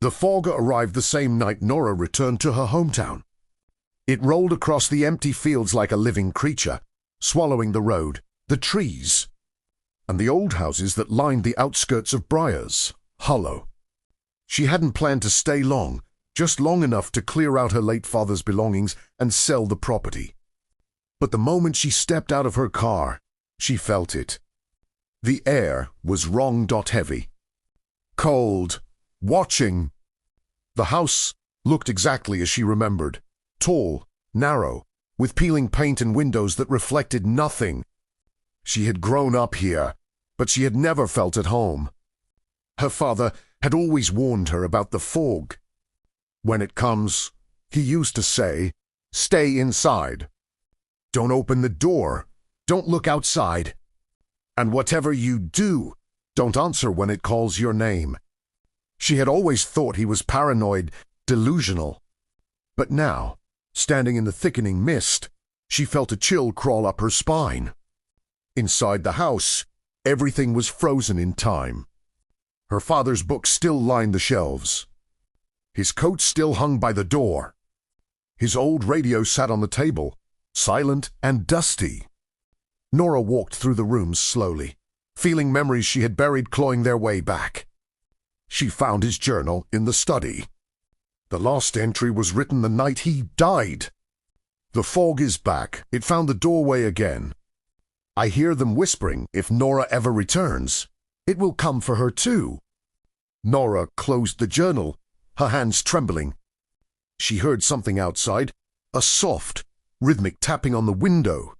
The fog arrived the same night Nora returned to her hometown. It rolled across the empty fields like a living creature, swallowing the road, the trees, and the old houses that lined the outskirts of Briars Hollow. She hadn't planned to stay long, just long enough to clear out her late father's belongings and sell the property. But the moment she stepped out of her car, she felt it. The air was wrong-heavy. Cold. Watching. The house looked exactly as she remembered. Tall, narrow, with peeling paint and windows that reflected nothing. She had grown up here, but she had never felt at home. Her father had always warned her about the fog. When it comes, he used to say, "Stay inside. Don't open the door. Don't look outside. And whatever you do, don't answer when it calls your name." She had always thought he was paranoid, delusional. But now, standing in the thickening mist, she felt a chill crawl up her spine. Inside the house, everything was frozen in time. Her father's books still lined the shelves. His coat still hung by the door. His old radio sat on the table, silent and dusty. Nora walked through the rooms slowly, feeling memories she had buried clawing their way back. She found his journal in the study. The last entry was written the night he died. "The fog is back. It found the doorway again. I hear them whispering if Nora ever returns. It will come for her too." Nora closed the journal, her hands trembling. She heard something outside, a soft, rhythmic tapping on the window.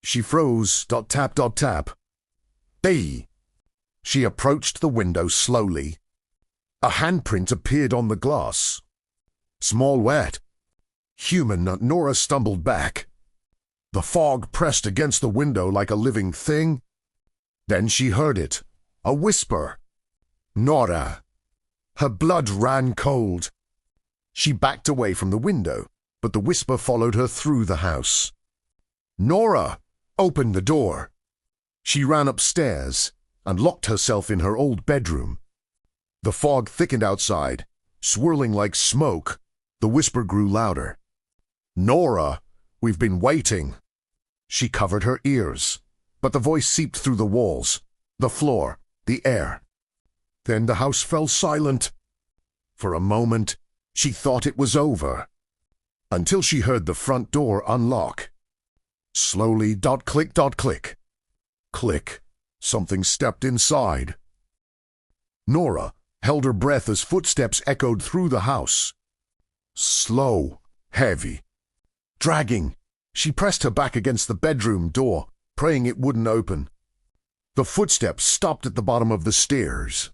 She froze, tap, tap. "Hey!" She approached the window slowly. A handprint appeared on the glass. Small, wet. Human. Nora stumbled back. The fog pressed against the window like a living thing. Then she heard it. A whisper. "Nora." Her blood ran cold. She backed away from the window, but the whisper followed her through the house. "Nora, open the door." She ran upstairs and locked herself in her old bedroom. The fog thickened outside, swirling like smoke. The whisper grew louder. "Nora, we've been waiting." She covered her ears, but the voice seeped through the walls, the floor, the air. Then the house fell silent. For a moment, she thought it was over, until she heard the front door unlock. Slowly, click, click. Click. Something stepped inside. Nora held her breath as footsteps echoed through the house. Slow, heavy, dragging. She pressed her back against the bedroom door, praying it wouldn't open. The footsteps stopped at the bottom of the stairs.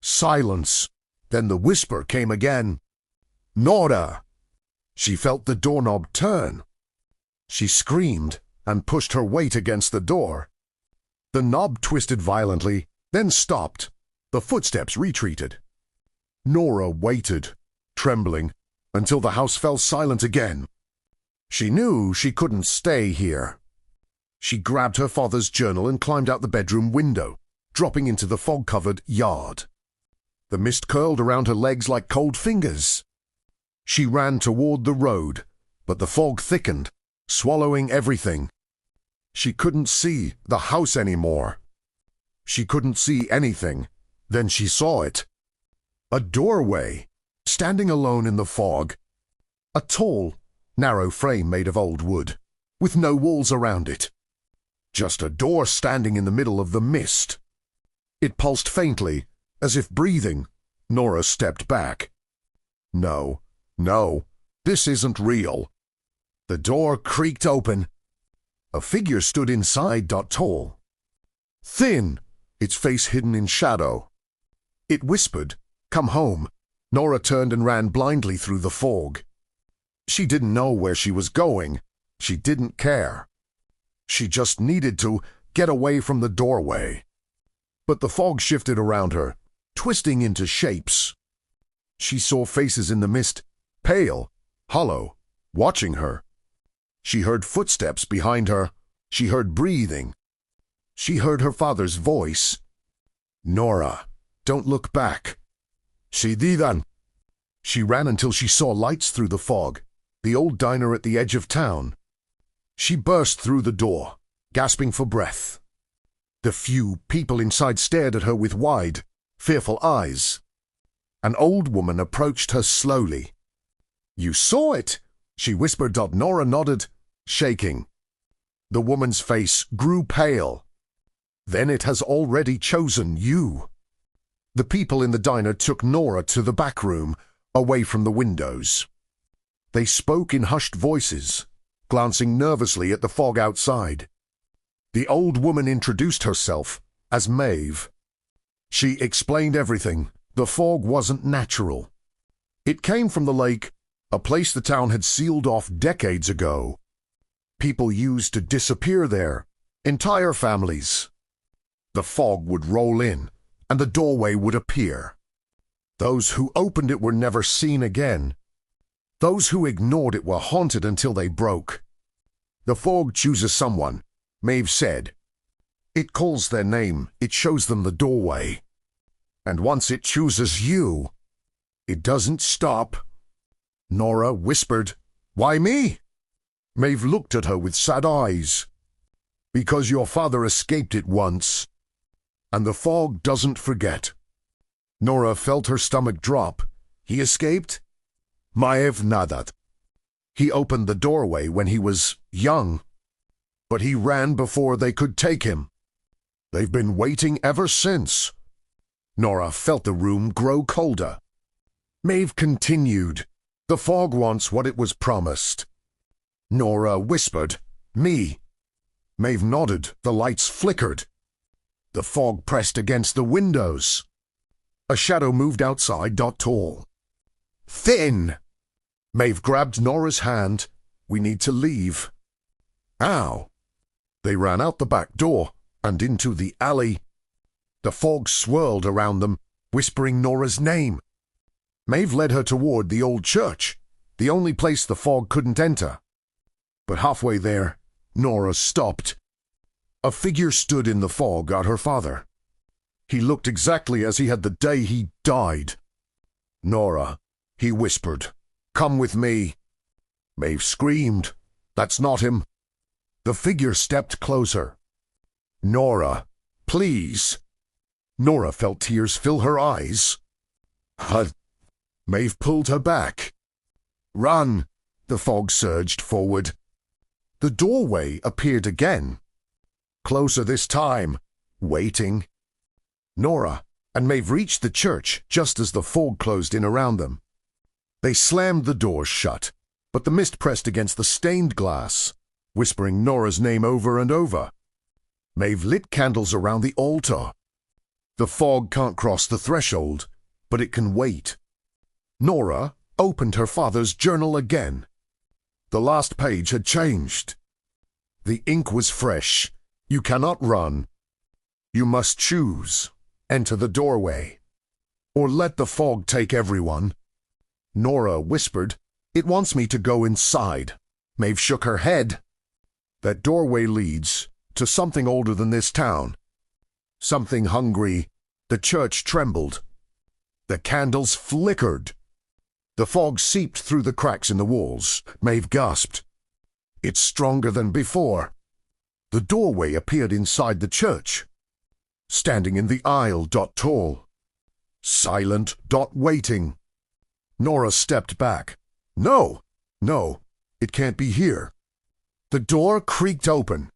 Silence. Then the whisper came again. "Nora!" She felt the doorknob turn. She screamed and pushed her weight against the door. The knob twisted violently, then stopped. The footsteps retreated. Nora waited, trembling, until the house fell silent again. She knew she couldn't stay here. She grabbed her father's journal and climbed out the bedroom window, dropping into the fog-covered yard. The mist curled around her legs like cold fingers. She ran toward the road, but the fog thickened, swallowing everything. She couldn't see the house anymore. She couldn't see anything. Then she saw it. A doorway, standing alone in the fog. A tall, narrow frame made of old wood, with no walls around it. Just a door standing in the middle of the mist. It pulsed faintly, as if breathing. Nora stepped back. No, this isn't real. The door creaked open. A figure stood inside, tall. Thin, its face hidden in shadow. It whispered, "Come home." Nora turned and ran blindly through the fog. She didn't know where she was going. She didn't care. She just needed to get away from the doorway. But the fog shifted around her, twisting into shapes. She saw faces in the mist, pale, hollow, watching her. She heard footsteps behind her. She heard breathing. She heard her father's voice. "Nora, don't look back." She didan. She ran until she saw lights through the fog, the old diner at the edge of town. She burst through the door, gasping for breath. The few people inside stared at her with wide, fearful eyes. An old woman approached her slowly. "You saw it," she whispered. Nora nodded, shaking. The woman's face grew pale. "Then it has already chosen you." The people in the diner took Nora to the back room, away from the windows. They spoke in hushed voices, glancing nervously at the fog outside. The old woman introduced herself as Maeve. She explained everything. The fog wasn't natural. It came from the lake, a place the town had sealed off decades ago. People used to disappear there, entire families. The fog would roll in, and the doorway would appear. Those who opened it were never seen again. Those who ignored it were haunted until they broke. The fog chooses someone, Maeve said. It calls their name, it shows them the doorway. And once it chooses you, it doesn't stop. Nora whispered, "Why me?" Maeve looked at her with sad eyes. "Because your father escaped it once, and the fog doesn't forget." Nora felt her stomach drop. He escaped? Maeve nodded. He opened the doorway when he was young, but he ran before they could take him. They've been waiting ever since. Nora felt the room grow colder. Maeve continued, "The fog wants what it was promised." Nora whispered, "Me." Maeve nodded. The lights flickered. The fog pressed against the windows. A shadow moved outside, tall. Thin. Maeve grabbed Nora's hand. "We need to leave." "Ow." They ran out the back door and into the alley. The fog swirled around them, whispering Nora's name. Maeve led her toward the old church, the only place the fog couldn't enter. But halfway there, Nora stopped. A figure stood in the fog at her father. He looked exactly as he had the day he died. "Nora," he whispered, "come with me." Maeve screamed. "That's not him." The figure stepped closer. "Nora, please." Nora felt tears fill her eyes. Maeve pulled her back. "Run!" The fog surged forward. The doorway appeared again. Closer this time, waiting. Nora and Maeve reached the church just as the fog closed in around them. They slammed the doors shut, but the mist pressed against the stained glass, whispering Nora's name over and over. Maeve lit candles around the altar. The fog can't cross the threshold, but it can wait. Nora opened her father's journal again. The last page had changed. The ink was fresh. "You cannot run. You must choose. Enter the doorway, or let the fog take everyone." Nora whispered, "It wants me to go inside." Maeve shook her head. "That doorway leads to something older than this town. Something hungry." The church trembled. The candles flickered. The fog seeped through the cracks in the walls. Maeve gasped. "It's stronger than before." The doorway appeared inside the church. Standing in the aisle, tall. Silent, waiting. Nora stepped back. No, it can't be here." The door creaked open.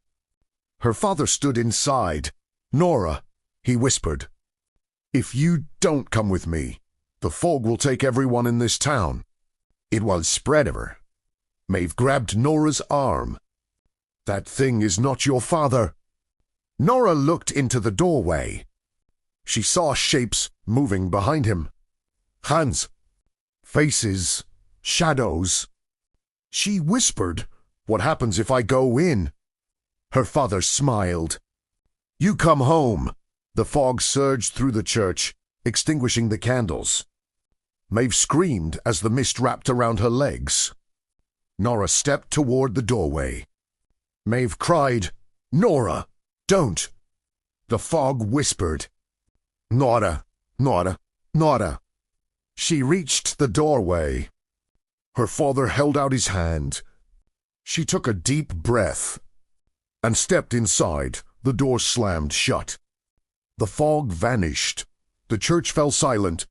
Her father stood inside. "Nora," he whispered, "if you don't come with me, the fog will take everyone in this town." It will spread over. Maeve grabbed Nora's arm. "That thing is not your father." Nora looked into the doorway. She saw shapes moving behind him. Hands, faces, shadows. She whispered, "What happens if I go in?" Her father smiled. "You come home." The fog surged through the church, extinguishing the candles. Maeve screamed as the mist wrapped around her legs. Nora stepped toward the doorway. Maeve cried, "Nora, don't!" The fog whispered, "Nora, Nora, Nora." She reached the doorway. Her father held out his hand. She took a deep breath and stepped inside. The door slammed shut. The fog vanished. The church fell silent.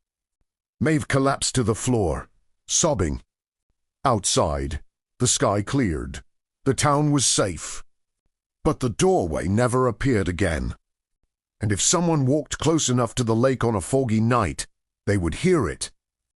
Maeve collapsed to the floor, sobbing. Outside, the sky cleared. The town was safe. But the doorway never appeared again. And if someone walked close enough to the lake on a foggy night, they would hear it.